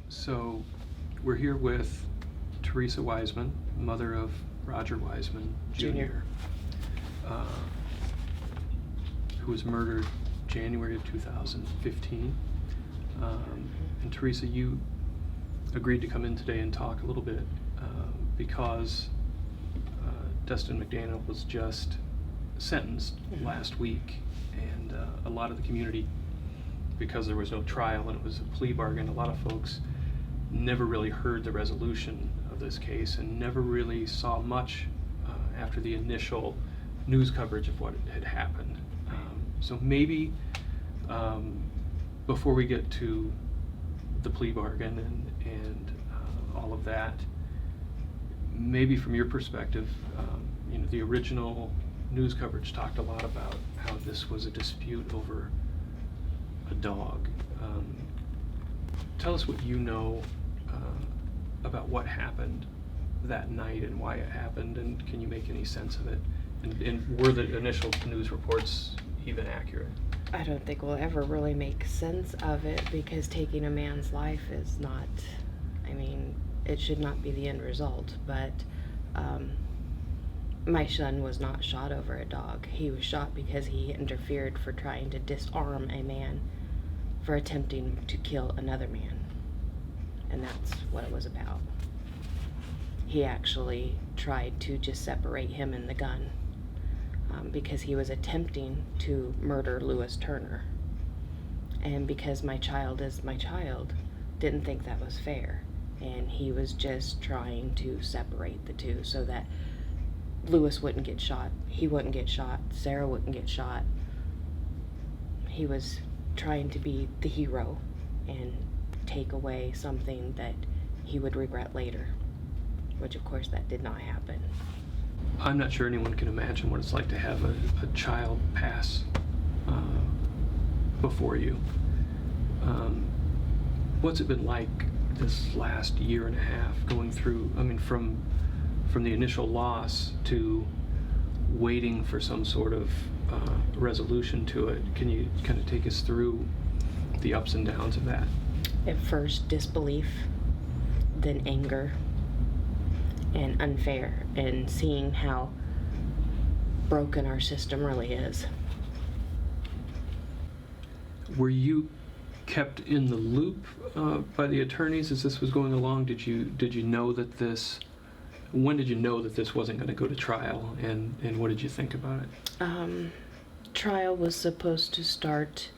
So we're here with Teresa Wiseman, mother of Roger Wiseman Jr., who was murdered January of 2015. And Teresa, you agreed to come in today and talk a little bit because Dustin McDaniel was just sentenced last week, and a lot of the community, because there was no trial and it was a plea bargain, a lot of folks never really heard the resolution of this case and never really saw much after the initial news coverage of what had happened. So maybe before we get to the plea bargain and all of that, maybe from your perspective, the original news coverage talked a lot about how this was a dispute over a dog. Tell us what you know about what happened that night and why it happened, and can you make any sense of it? And were the initial news reports even accurate? I don't think we'll ever really make sense of it, because taking a man's life is not, it should not be the end result. But my son was not shot over a dog. He was shot because he interfered for trying to disarm a man for attempting to kill another man. And that's what it was about. He actually tried to just separate him and the gun because he was attempting to murder Lewis Turner. And because my child is my child, didn't think that was fair. And he was just trying to separate the two so that Lewis wouldn't get shot, he wouldn't get shot, Sarah wouldn't get shot. He was trying to be the hero and take away something that he would regret later, which of course that did not happen. I'm not sure anyone can imagine what it's like to have a child pass before you. What's it been like this last year and a half going through, from the initial loss to waiting for some sort of resolution to it? Can you kind of take us through the ups and downs of that? At first, disbelief, then anger, and unfair, and seeing how broken our system really is. Were you kept in the loop by the attorneys as this was going along? Did you know that this? When did you know that this wasn't going to go to trial, and what did you think about it? Trial was supposed to start,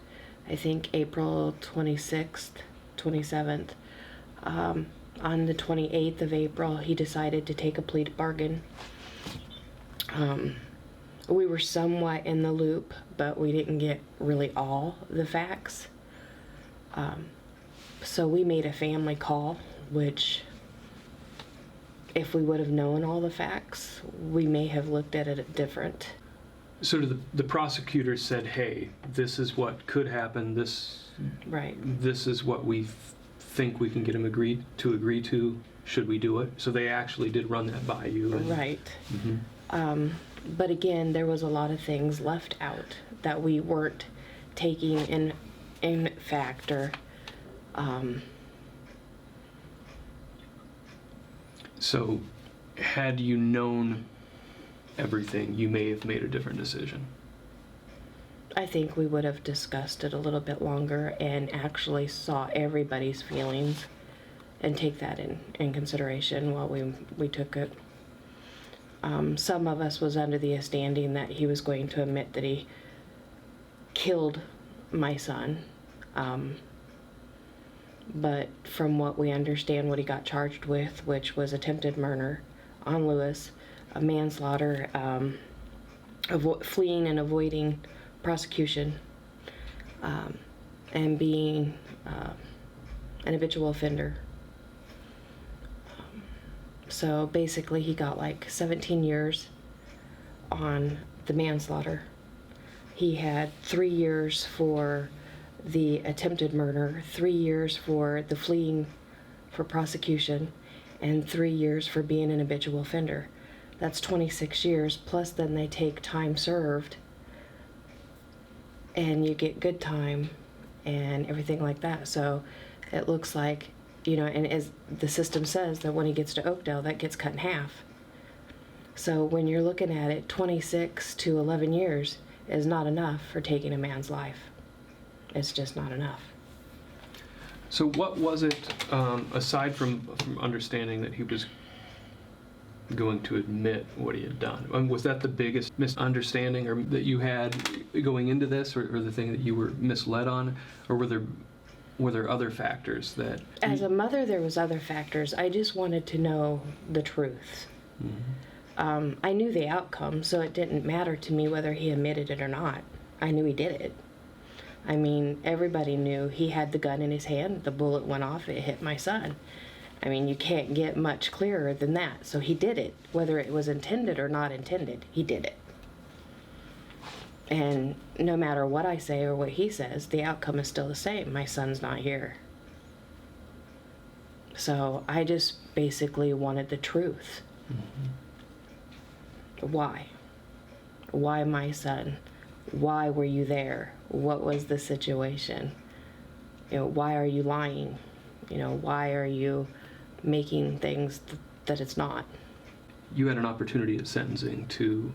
I think, April 26th, 27th. On the 28th of April, he decided to take a plea bargain. We were somewhat in the loop, but we didn't get really all the facts. So we made a family call, which, if we would have known all the facts, we may have looked at it different. So the prosecutor said, hey, this is what could happen, this is what we think we can get him agree to, should we do it? So they actually did run that by you. Right. Mm-hmm. But again, there was a lot of things left out that we weren't taking in factor. So had you known everything, you may have made a different decision. I think we would have discussed it a little bit longer and actually saw everybody's feelings and take that in consideration while we took it. Some of us was under the understanding that he was going to admit that he killed my son. But from what we understand, what he got charged with, which was attempted murder on Lewis, a manslaughter, fleeing and avoiding prosecution, and being an habitual offender. So basically he got like 17 years on the manslaughter. He had 3 years for the attempted murder, 3 years for the fleeing for prosecution, and 3 years for being an habitual offender. That's 26 years, plus then they take time served, and you get good time and everything like that. So it looks like And as the system says that when he gets to Oakdale, that gets cut in half. So when you're looking at it, 26 to 11 years is not enough for taking a man's life. It's just not enough. So what was it, aside from understanding that he was going to admit what he had done, was that the biggest misunderstanding or that you had going into this, or the thing that you were misled on, or were there other factors that... As a mother, there was other factors. I just wanted to know the truth. Mm-hmm. I knew the outcome, so it didn't matter to me whether he admitted it or not. I knew he did it. I mean, everybody knew he had the gun in his hand. The bullet went off. It hit my son. I mean, you can't get much clearer than that. So he did it. Whether it was intended or not intended, he did it. And no matter what I say or what he says, the outcome is still the same. My son's not here. So I just basically wanted the truth. Mm-hmm. Why? Why my son? Why were you there? What was the situation? Why are you lying? Why are you making things that it's not? You had an opportunity at sentencing to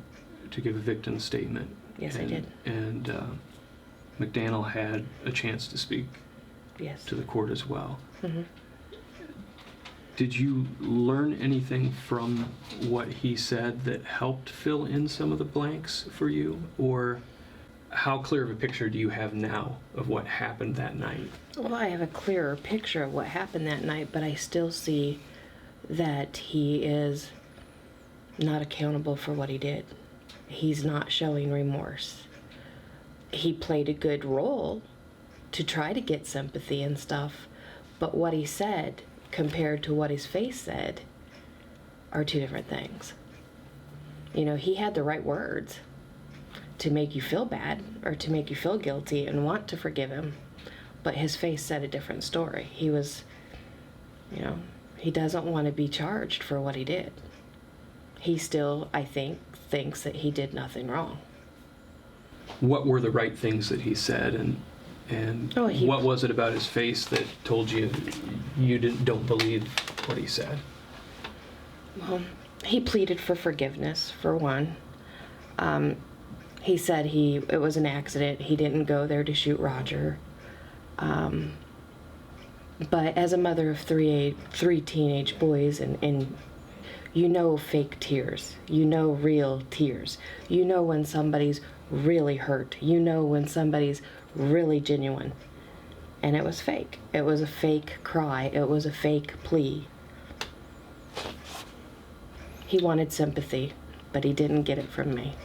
give a victim statement. Yes, I did. And McDaniel had a chance to speak to the court as well. Mm-hmm. Did you learn anything from what he said that helped fill in some of the blanks for you? Or how clear of a picture do you have now of what happened that night? Well, I have a clearer picture of what happened that night, but I still see that he is not accountable for what he did. He's not showing remorse. He played a good role to try to get sympathy and stuff, but what he said compared to what his face said are two different things. He had the right words to make you feel bad or to make you feel guilty and want to forgive him, but his face said a different story. He was, he doesn't want to be charged for what he did. He still, I think, thinks that he did nothing wrong. What were the right things that he said, and what was it about his face that told you don't believe what he said? Well, he pleaded for forgiveness, for one. He said it was an accident. He didn't go there to shoot Roger. But as a mother of three teenage boys, and fake tears. Real tears. When somebody's really hurt. When somebody's really genuine. And it was fake. It was a fake cry. It was a fake plea. He wanted sympathy, but he didn't get it from me.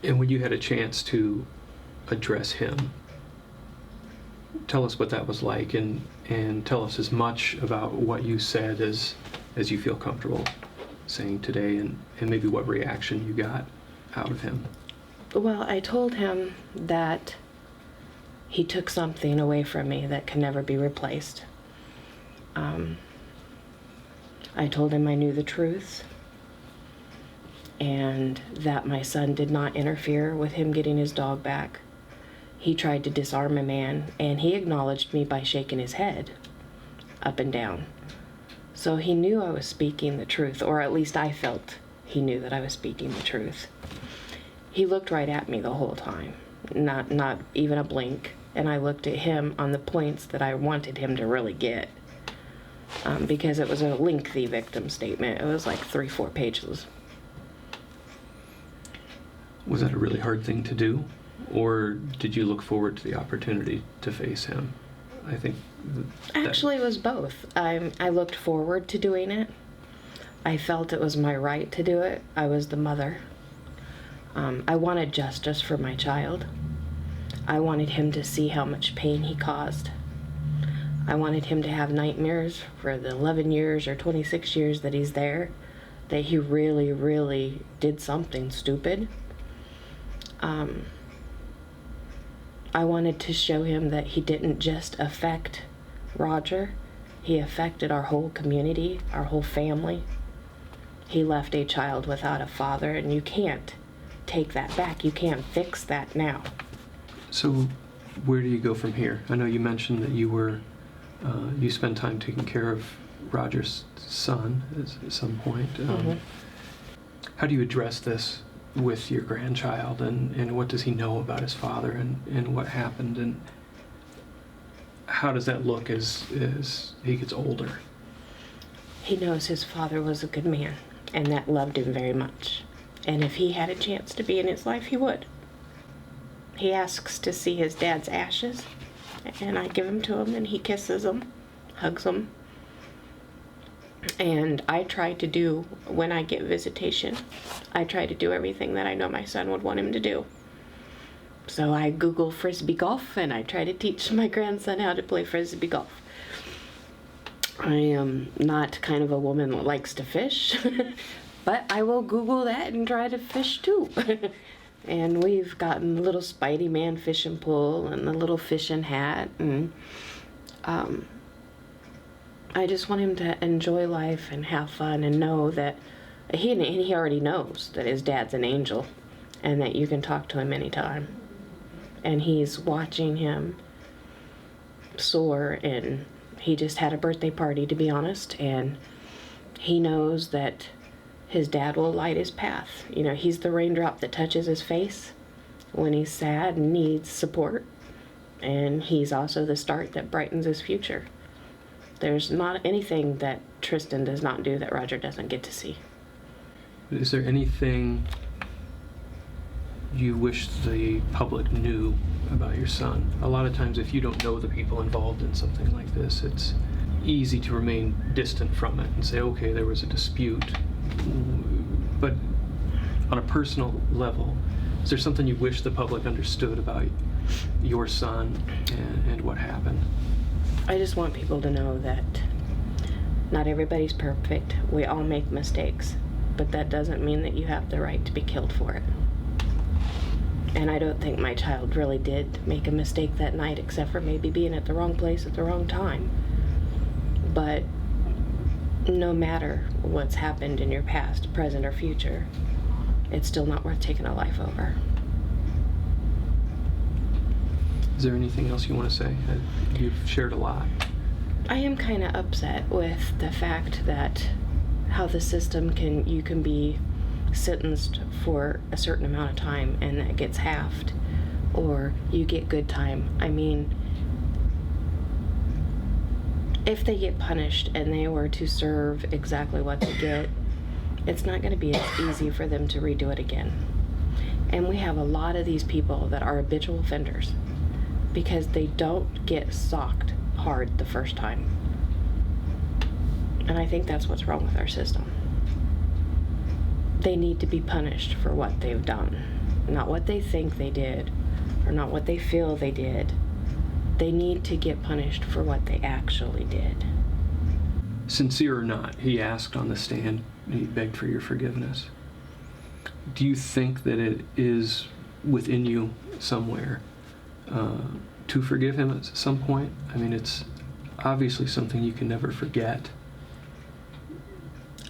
And when you had a chance to address him, tell us what that was like, and tell us as much about what you said as you feel comfortable saying today, and maybe what reaction you got out of him. Well, I told him that he took something away from me that can never be replaced. I told him I knew the truth, and that my son did not interfere with him getting his dog back. He tried to disarm a man, and he acknowledged me by shaking his head up and down. So he knew I was speaking the truth, or at least I felt he knew that I was speaking the truth. He looked right at me the whole time, not even a blink, and I looked at him on the points that I wanted him to really get, because it was a lengthy victim statement. It was like 3-4 pages. Was that a really hard thing to do? Or did you look forward to the opportunity to face him? I think Actually, it was both. I looked forward to doing it. I felt it was my right to do it. I was the mother. I wanted justice for my child. I wanted him to see how much pain he caused. I wanted him to have nightmares for the 11 years or 26 years that he's there, that he really, really did something stupid. I wanted to show him that he didn't just affect Roger. He affected our whole community, our whole family. He left a child without a father, and you can't take that back. You can't fix that now. So where do you go from here? I know you mentioned that you spent time taking care of Roger's son at some point. How do you address this with your grandchild, and what does he know about his father, and what happened, and how does that look as he gets older? He knows his father was a good man and that loved him very much. And if he had a chance to be in his life, he would. He asks to see his dad's ashes, and I give them to him, and he kisses them, hugs them. And I try to do, when I get visitation, I try to do everything that I know my son would want him to do. So I Google Frisbee golf, and I try to teach my grandson how to play Frisbee golf. I am not kind of a woman that likes to fish, but I will Google that and try to fish too. And we've gotten the little Spidey Man fishing pole and the little fishing hat, and I just want him to enjoy life and have fun and know that he already knows that his dad's an angel and that you can talk to him anytime. And he's watching him soar, and he just had a birthday party, to be honest, and he knows that his dad will light his path. You know, he's the raindrop that touches his face when he's sad and needs support, and he's also the start that brightens his future. There's not anything that Tristan does not do that Roger doesn't get to see. Is there anything you wish the public knew about your son? A lot of times, if you don't know the people involved in something like this, it's easy to remain distant from it and say, okay, there was a dispute. But on a personal level, is there something you wish the public understood about your son and what happened? I just want people to know that not everybody's perfect. We all make mistakes, but that doesn't mean that you have the right to be killed for it. And I don't think my child really did make a mistake that night, except for maybe being at the wrong place at the wrong time. But no matter what's happened in your past, present, or future, it's still not worth taking a life over. Is there anything else you want to say? You've shared a lot. I am kind of upset with the fact that how the system you can be sentenced for a certain amount of time and that gets halved, or you get good time. I mean, if they get punished and they were to serve exactly what they get, it's not going to be as easy for them to redo it again. And we have a lot of these people that are habitual offenders because they don't get socked hard the first time. And I think that's what's wrong with our system. They need to be punished for what they've done, not what they think they did or not what they feel they did. They need to get punished for what they actually did. Sincere or not, he asked on the stand, he begged for your forgiveness. Do you think that it is within you somewhere to forgive him at some point? I mean, it's obviously something you can never forget.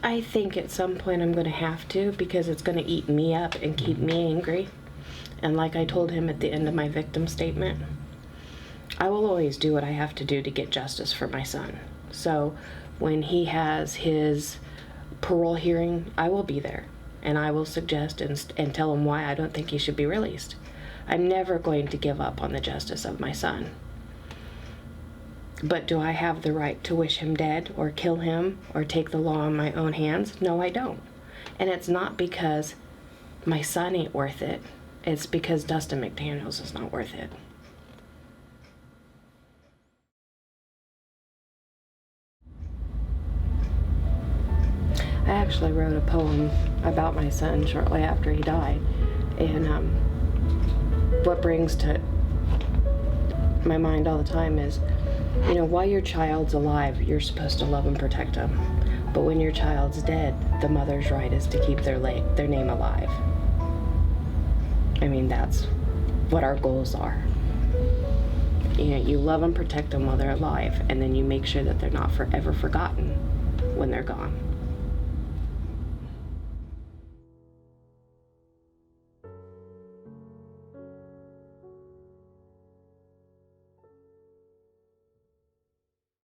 I think at some point I'm going to have to, because it's going to eat me up and keep me angry. And like I told him at the end of my victim statement, I will always do what I have to do to get justice for my son. So when he has his parole hearing, I will be there. And I will suggest and tell him why I don't think he should be released. I'm never going to give up on the justice of my son. But do I have the right to wish him dead or kill him or take the law in my own hands? No, I don't. And it's not because my son ain't worth it. It's because Dustin McDaniels is not worth it. I actually wrote a poem about my son shortly after he died. And what brings to my mind all the time is, you know, while your child's alive, you're supposed to love and protect him. But when your child's dead, the mother's right is to keep their name alive. I mean, that's what our goals are. You know, you love and protect them while they're alive, and then you make sure that they're not forever forgotten when they're gone.